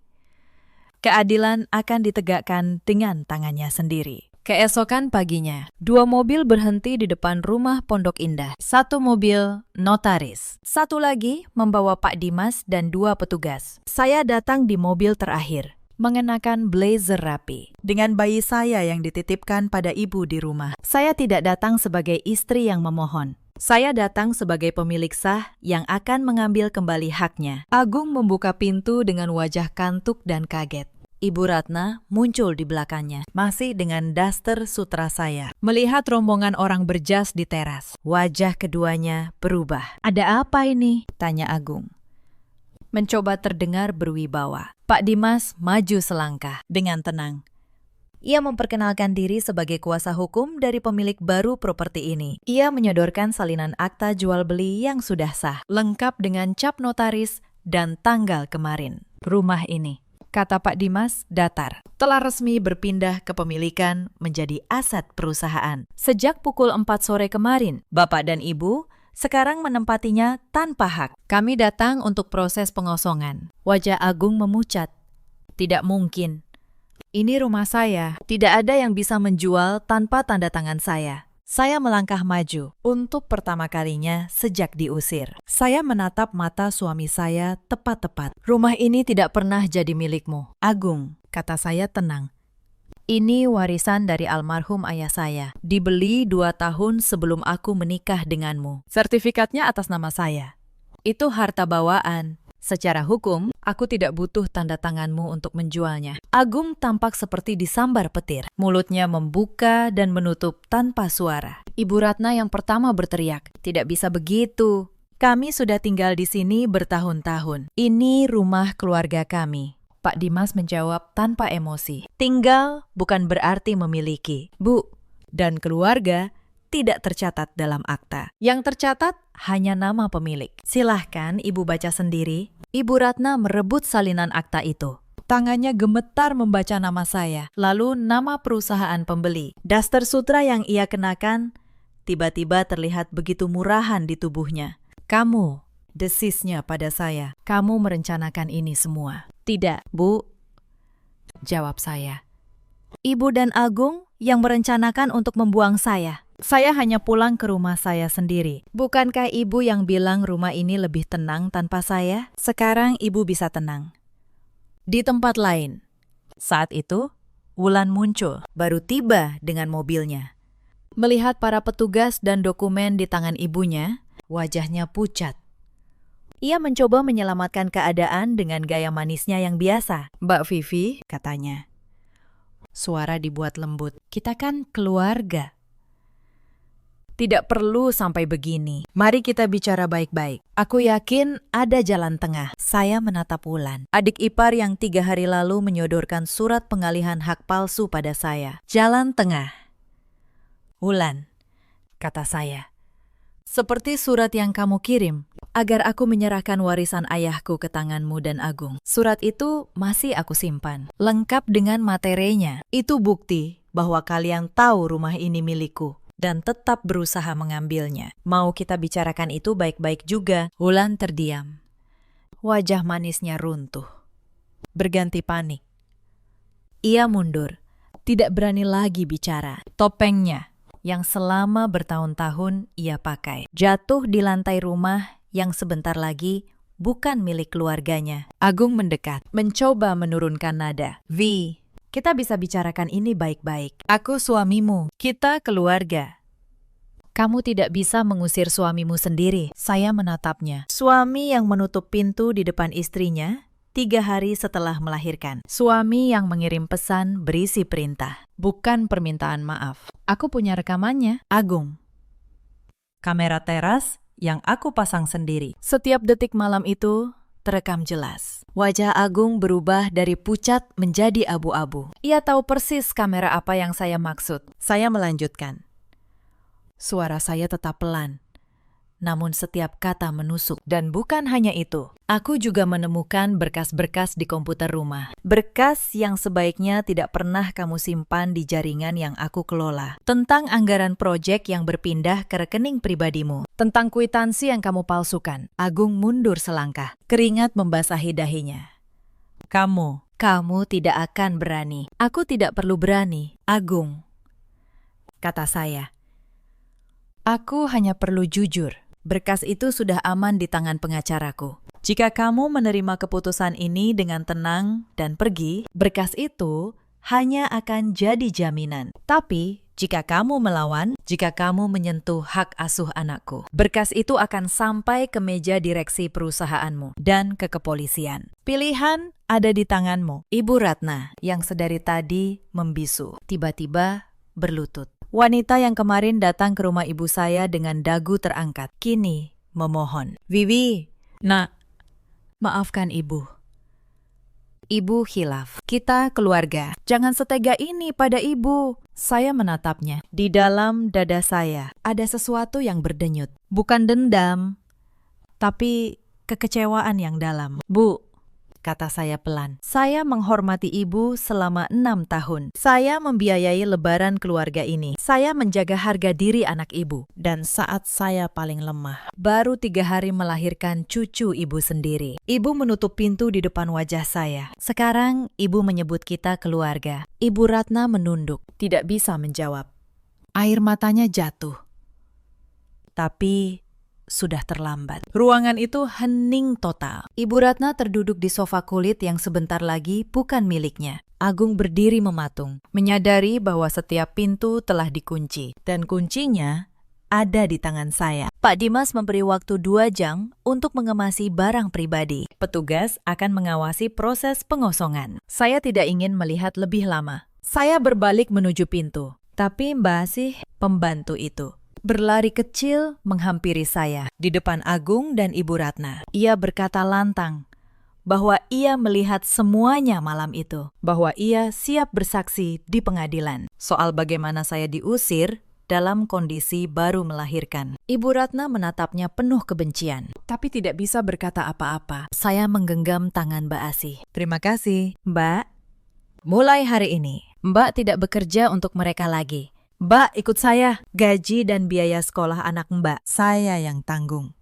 keadilan akan ditegakkan dengan tangannya sendiri. Keesokan paginya, 2 mobil berhenti di depan rumah Pondok Indah. 1 mobil notaris, 1 lagi membawa Pak Dimas dan 2 petugas. Saya datang di mobil terakhir, mengenakan blazer rapi, dengan bayi saya yang dititipkan pada ibu di rumah. Saya tidak datang sebagai istri yang memohon. Saya datang sebagai pemilik sah yang akan mengambil kembali haknya. Agung membuka pintu dengan wajah kantuk dan kaget. Ibu Ratna muncul di belakangnya, masih dengan daster sutra saya. Melihat rombongan orang berjas di teras, wajah keduanya berubah. "Ada apa ini?" tanya Agung. Mencoba terdengar berwibawa. Pak Dimas maju selangkah dengan tenang. Ia memperkenalkan diri sebagai kuasa hukum dari pemilik baru properti ini. Ia menyodorkan salinan akta jual beli yang sudah sah, lengkap dengan cap notaris dan tanggal kemarin. "Rumah ini," kata Pak Dimas datar, "telah resmi berpindah kepemilikan menjadi aset perusahaan. Sejak pukul 4 sore kemarin, Bapak dan Ibu sekarang menempatinya tanpa hak. Kami datang untuk proses pengosongan." Wajah Agung memucat. "Tidak mungkin. Ini rumah saya. Tidak ada yang bisa menjual tanpa tanda tangan saya." Saya melangkah maju untuk pertama kalinya sejak diusir. Saya menatap mata suami saya tepat-tepat. "Rumah ini tidak pernah jadi milikmu, Agung," kata saya tenang. "Ini warisan dari almarhum ayah saya. Dibeli 2 tahun sebelum aku menikah denganmu. Sertifikatnya atas nama saya. Itu harta bawaan. Secara hukum, aku tidak butuh tanda tanganmu untuk menjualnya." Agung tampak seperti disambar petir. Mulutnya membuka dan menutup tanpa suara. Ibu Ratna yang pertama berteriak, "Tidak bisa begitu. Kami sudah tinggal di sini bertahun-tahun. Ini rumah keluarga kami." Pak Dimas menjawab tanpa emosi. "Tinggal bukan berarti memiliki, Bu. Dan keluarga tidak tercatat dalam akta. Yang tercatat hanya nama pemilik. Silahkan Ibu baca sendiri." Ibu Ratna merebut salinan akta itu. Tangannya gemetar membaca nama saya, lalu nama perusahaan pembeli. Daster sutra yang ia kenakan tiba-tiba terlihat begitu murahan di tubuhnya. "Kamu," desisnya pada saya, "kamu merencanakan ini semua." "Tidak, Bu," jawab saya. "Ibu dan Agung yang merencanakan untuk membuang saya. Saya hanya pulang ke rumah saya sendiri. Bukankah ibu yang bilang rumah ini lebih tenang tanpa saya? Sekarang ibu bisa tenang." Di tempat lain, saat itu, Wulan muncul, baru tiba dengan mobilnya. Melihat para petugas dan dokumen di tangan ibunya, wajahnya pucat. Ia mencoba menyelamatkan keadaan dengan gaya manisnya yang biasa. "Mbak Vivi," katanya. Suara dibuat lembut. "Kita kan keluarga. Tidak perlu sampai begini. Mari kita bicara baik-baik. Aku yakin ada jalan tengah." Saya menatap Wulan, adik ipar yang 3 hari lalu menyodorkan surat pengalihan hak palsu pada saya. "Jalan tengah." "Wulan," kata saya, "seperti surat yang kamu kirim, agar aku menyerahkan warisan ayahku ke tanganmu dan Agung. Surat itu masih aku simpan, lengkap dengan materinya. Itu bukti bahwa kalian tahu rumah ini milikku dan tetap berusaha mengambilnya. Mau kita bicarakan itu baik-baik juga." Wulan terdiam. Wajah manisnya runtuh, berganti panik. Ia mundur, tidak berani lagi bicara. Topengnya, yang selama bertahun-tahun ia pakai, jatuh di lantai rumah yang sebentar lagi bukan milik keluarganya. Agung mendekat, mencoba menurunkan nada. "Vi, kita bisa bicarakan ini baik-baik. Aku suamimu, kita keluarga. Kamu tidak bisa mengusir suamimu sendiri." Saya menatapnya. Suami yang menutup pintu di depan istrinya 3 hari setelah melahirkan. Suami yang mengirim pesan berisi perintah, bukan permintaan maaf. Aku punya rekamannya. Agung. Kamera teras yang aku pasang sendiri. Setiap detik malam itu terekam jelas. Wajah Agung berubah dari pucat menjadi abu-abu. Ia tahu persis kamera apa yang saya maksud. Saya melanjutkan. Suara saya tetap pelan, namun setiap kata menusuk. Dan bukan hanya itu, aku juga menemukan berkas-berkas di komputer rumah. Berkas yang sebaiknya tidak pernah kamu simpan di jaringan yang aku kelola. Tentang anggaran proyek yang berpindah ke rekening pribadimu. Tentang kwitansi yang kamu palsukan. Agung mundur selangkah, keringat membasahi dahinya. Kamu tidak akan berani. Aku tidak perlu berani, Agung," kata saya. "Aku hanya perlu jujur. Berkas itu sudah aman di tangan pengacaraku. Jika kamu menerima keputusan ini dengan tenang dan pergi, berkas itu hanya akan jadi jaminan. Tapi jika kamu melawan, jika kamu menyentuh hak asuh anakku, berkas itu akan sampai ke meja direksi perusahaanmu dan ke kepolisian. Pilihan ada di tanganmu." Ibu Ratna yang sedari tadi membisu, tiba-tiba berlutut. Wanita yang kemarin datang ke rumah ibu saya dengan dagu terangkat, kini memohon. "Vivi, Nak, maafkan ibu. Ibu khilaf. Kita keluarga. Jangan setega ini pada ibu." Saya menatapnya. Di dalam dada saya ada sesuatu yang berdenyut. Bukan dendam, tapi kekecewaan yang dalam. "Bu," kata saya pelan, "saya menghormati ibu selama 6 tahun. Saya membiayai lebaran keluarga ini. Saya menjaga harga diri anak ibu. Dan saat saya paling lemah, baru 3 hari melahirkan cucu ibu sendiri, ibu menutup pintu di depan wajah saya. Sekarang ibu menyebut kita keluarga." Ibu Ratna menunduk, tidak bisa menjawab. Air matanya jatuh. Tapi sudah terlambat. Ruangan itu hening total. Ibu Ratna terduduk di sofa kulit yang sebentar lagi bukan miliknya. Agung berdiri mematung, menyadari bahwa setiap pintu telah dikunci, dan kuncinya ada di tangan saya. Pak Dimas memberi waktu 2 jam untuk mengemasi barang pribadi. Petugas akan mengawasi proses pengosongan. Saya tidak ingin melihat lebih lama. Saya berbalik menuju pintu. Tapi Mbak Asih, pembantu itu, berlari kecil menghampiri saya di depan Agung dan Ibu Ratna. Ia berkata lantang bahwa ia melihat semuanya malam itu, bahwa ia siap bersaksi di pengadilan soal bagaimana saya diusir dalam kondisi baru melahirkan. Ibu Ratna menatapnya penuh kebencian, tapi tidak bisa berkata apa-apa. Saya menggenggam tangan Mbak Asih. "Terima kasih, Mbak. Mulai hari ini, Mbak tidak bekerja untuk mereka lagi. "Mbak, ikut saya. Gaji dan biaya sekolah anak Mbak, saya yang tanggung."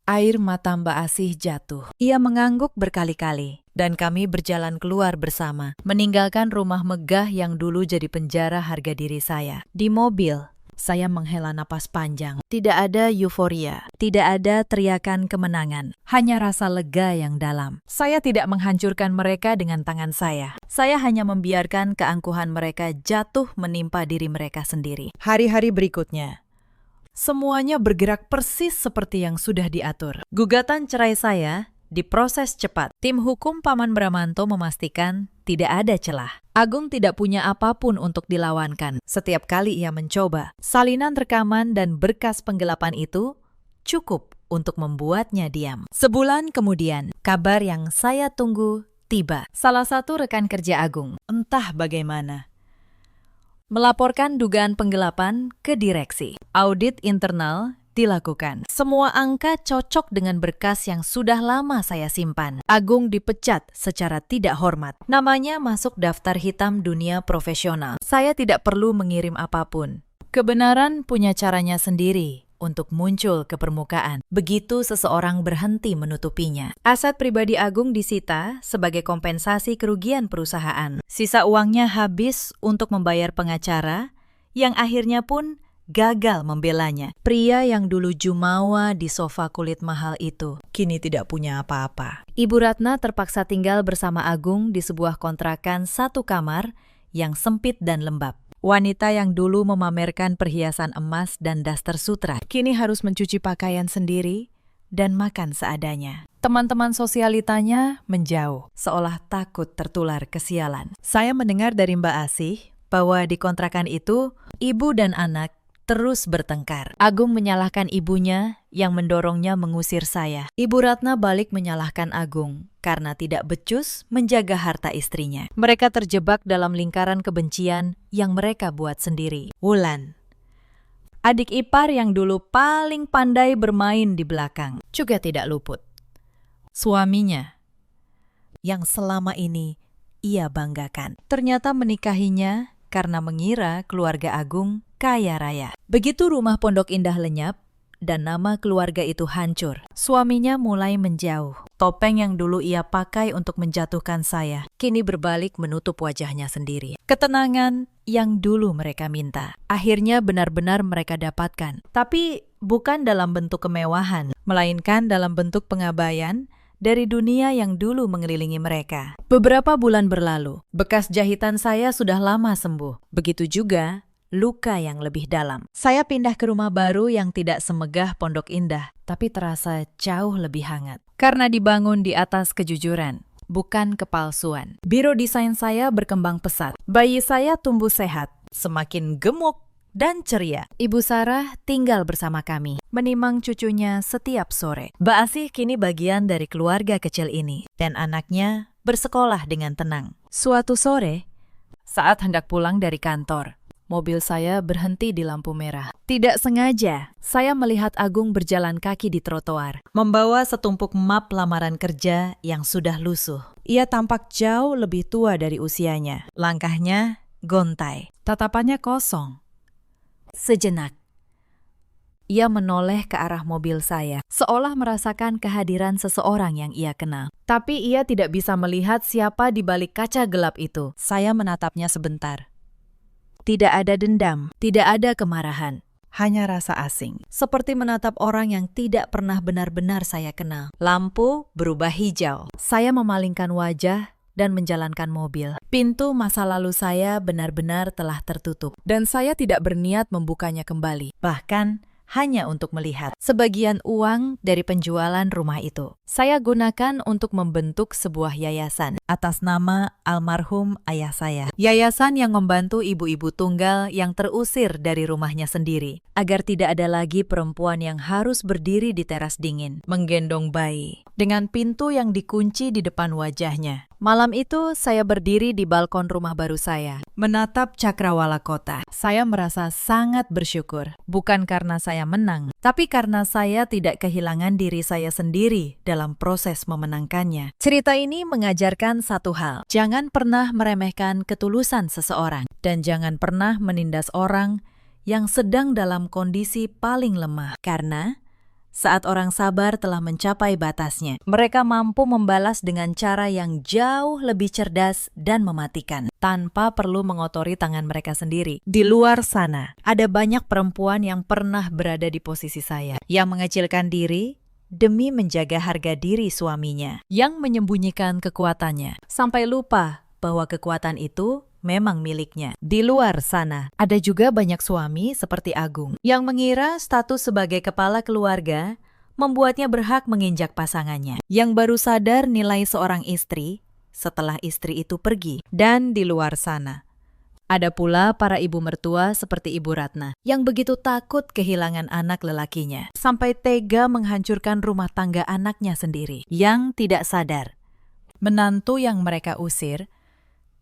Air mata Mbak Asih jatuh. Ia mengangguk berkali-kali, dan kami berjalan keluar bersama, meninggalkan rumah megah yang dulu jadi penjara harga diri saya. Di mobil, saya menghela napas panjang. Tidak ada euforia, tidak ada teriakan kemenangan, hanya rasa lega yang dalam. Saya tidak menghancurkan mereka dengan tangan saya. Saya hanya membiarkan keangkuhan mereka jatuh menimpa diri mereka sendiri. Hari-hari berikutnya, semuanya bergerak persis seperti yang sudah diatur. Gugatan cerai saya diproses cepat. Tim hukum Paman Bramanto memastikan tidak ada celah. Agung tidak punya apapun untuk dilawankan. Setiap kali ia mencoba, salinan rekaman dan berkas penggelapan itu cukup untuk membuatnya diam. Sebulan kemudian, kabar yang saya tunggu tiba. Salah satu rekan kerja Agung, entah bagaimana, melaporkan dugaan penggelapan ke direksi. Audit internal dilakukan. Semua angka cocok dengan berkas yang sudah lama saya simpan. Agung dipecat secara tidak hormat. Namanya masuk daftar hitam dunia profesional. Saya tidak perlu mengirim apapun. Kebenaran punya caranya sendiri untuk muncul ke permukaan. Begitu seseorang berhenti menutupinya. Aset pribadi Agung disita sebagai kompensasi kerugian perusahaan. Sisa uangnya habis untuk membayar pengacara yang akhirnya pun gagal membelanya. Pria yang dulu jumawa di sofa kulit mahal itu kini tidak punya apa-apa. Ibu Ratna terpaksa tinggal bersama Agung di sebuah kontrakan satu kamar yang sempit dan lembab. Wanita yang dulu memamerkan perhiasan emas dan daster sutra kini harus mencuci pakaian sendiri dan makan seadanya. Teman-teman sosialitanya menjauh, seolah takut tertular kesialan. Saya mendengar dari Mbak Asih bahwa di kontrakan itu ibu dan anak terus bertengkar. Agung menyalahkan ibunya yang mendorongnya mengusir saya. Ibu Ratna balik menyalahkan Agung karena tidak becus menjaga harta istrinya. Mereka terjebak dalam lingkaran kebencian yang mereka buat sendiri. Wulan, adik ipar yang dulu paling pandai bermain di belakang, juga tidak luput. Suaminya, yang selama ini ia banggakan, ternyata menikahinya karena mengira keluarga Agung kaya raya. Begitu rumah Pondok Indah lenyap dan nama keluarga itu hancur, suaminya mulai menjauh. Topeng yang dulu ia pakai untuk menjatuhkan saya kini berbalik menutup wajahnya sendiri. Ketenangan yang dulu mereka minta, akhirnya benar-benar mereka dapatkan. Tapi bukan dalam bentuk kemewahan, melainkan dalam bentuk pengabaian dari dunia yang dulu mengelilingi mereka. Beberapa bulan berlalu, bekas jahitan saya sudah lama sembuh. Begitu juga luka yang lebih dalam. Saya pindah ke rumah baru yang tidak semegah Pondok Indah, tapi terasa jauh lebih hangat. Karena dibangun di atas kejujuran, bukan kepalsuan. Biro desain saya berkembang pesat. Bayi saya tumbuh sehat, semakin gemuk dan ceria. Ibu Sarah tinggal bersama kami, menimang cucunya setiap sore. Mbak Asih kini bagian dari keluarga kecil ini, dan anaknya bersekolah dengan tenang. Suatu sore, saat hendak pulang dari kantor, mobil saya berhenti di lampu merah. Tidak sengaja, saya melihat Agung berjalan kaki di trotoar, membawa setumpuk map lamaran kerja yang sudah lusuh. Ia tampak jauh lebih tua dari usianya. Langkahnya gontai, tatapannya kosong. Sejenak, ia menoleh ke arah mobil saya, seolah merasakan kehadiran seseorang yang ia kenal. Tapi ia tidak bisa melihat siapa di balik kaca gelap itu. Saya menatapnya sebentar. Tidak ada dendam, tidak ada kemarahan, hanya rasa asing. Seperti menatap orang yang tidak pernah benar-benar saya kenal. Lampu berubah hijau. Saya memalingkan wajah dan menjalankan mobil. Pintu masa lalu saya benar-benar telah tertutup, dan saya tidak berniat membukanya kembali. Bahkan hanya untuk melihat sebagian uang dari penjualan rumah itu. Saya gunakan untuk membentuk sebuah yayasan atas nama almarhum ayah saya. Yayasan yang membantu ibu-ibu tunggal yang terusir dari rumahnya sendiri, agar tidak ada lagi perempuan yang harus berdiri di teras dingin, menggendong bayi, dengan pintu yang dikunci di depan wajahnya. Malam itu saya berdiri di balkon rumah baru saya, menatap cakrawala kota. Saya merasa sangat bersyukur, bukan karena saya menang, tapi karena saya tidak kehilangan diri saya sendiri dalam proses memenangkannya. Cerita ini mengajarkan satu hal, jangan pernah meremehkan ketulusan seseorang. Dan jangan pernah menindas orang yang sedang dalam kondisi paling lemah. Karena saat orang sabar telah mencapai batasnya, mereka mampu membalas dengan cara yang jauh lebih cerdas dan mematikan, tanpa perlu mengotori tangan mereka sendiri. Di luar sana, ada banyak perempuan yang pernah berada di posisi saya, yang mengecilkan diri demi menjaga harga diri suaminya, yang menyembunyikan kekuatannya, sampai lupa bahwa kekuatan itu memang miliknya. Di luar sana, ada juga banyak suami seperti Agung yang mengira status sebagai kepala keluarga membuatnya berhak menginjak pasangannya, yang baru sadar nilai seorang istri setelah istri itu pergi. Dan di luar sana, ada pula para ibu mertua seperti Ibu Ratna yang begitu takut kehilangan anak lelakinya, sampai tega menghancurkan rumah tangga anaknya sendiri, yang tidak sadar menantu yang mereka usir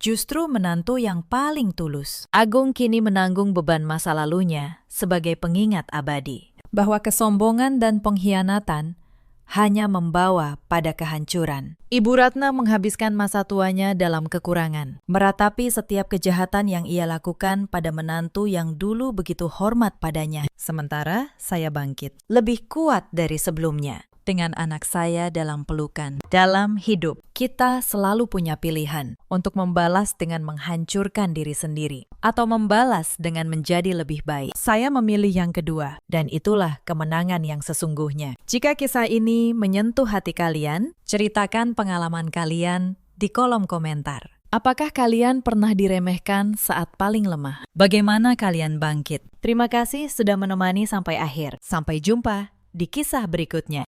justru menantu yang paling tulus. Agung kini menanggung beban masa lalunya sebagai pengingat abadi bahwa kesombongan dan pengkhianatan hanya membawa pada kehancuran. Ibu Ratna menghabiskan masa tuanya dalam kekurangan, meratapi setiap kejahatan yang ia lakukan pada menantu yang dulu begitu hormat padanya. Sementara saya bangkit, lebih kuat dari sebelumnya, dengan anak saya dalam pelukan. Dalam hidup, kita selalu punya pilihan untuk membalas dengan menghancurkan diri sendiri, atau membalas dengan menjadi lebih baik. Saya memilih yang kedua, dan itulah kemenangan yang sesungguhnya. Jika kisah ini menyentuh hati kalian, ceritakan pengalaman kalian di kolom komentar. Apakah kalian pernah diremehkan saat paling lemah? Bagaimana kalian bangkit? Terima kasih sudah menemani sampai akhir. Sampai jumpa di kisah berikutnya.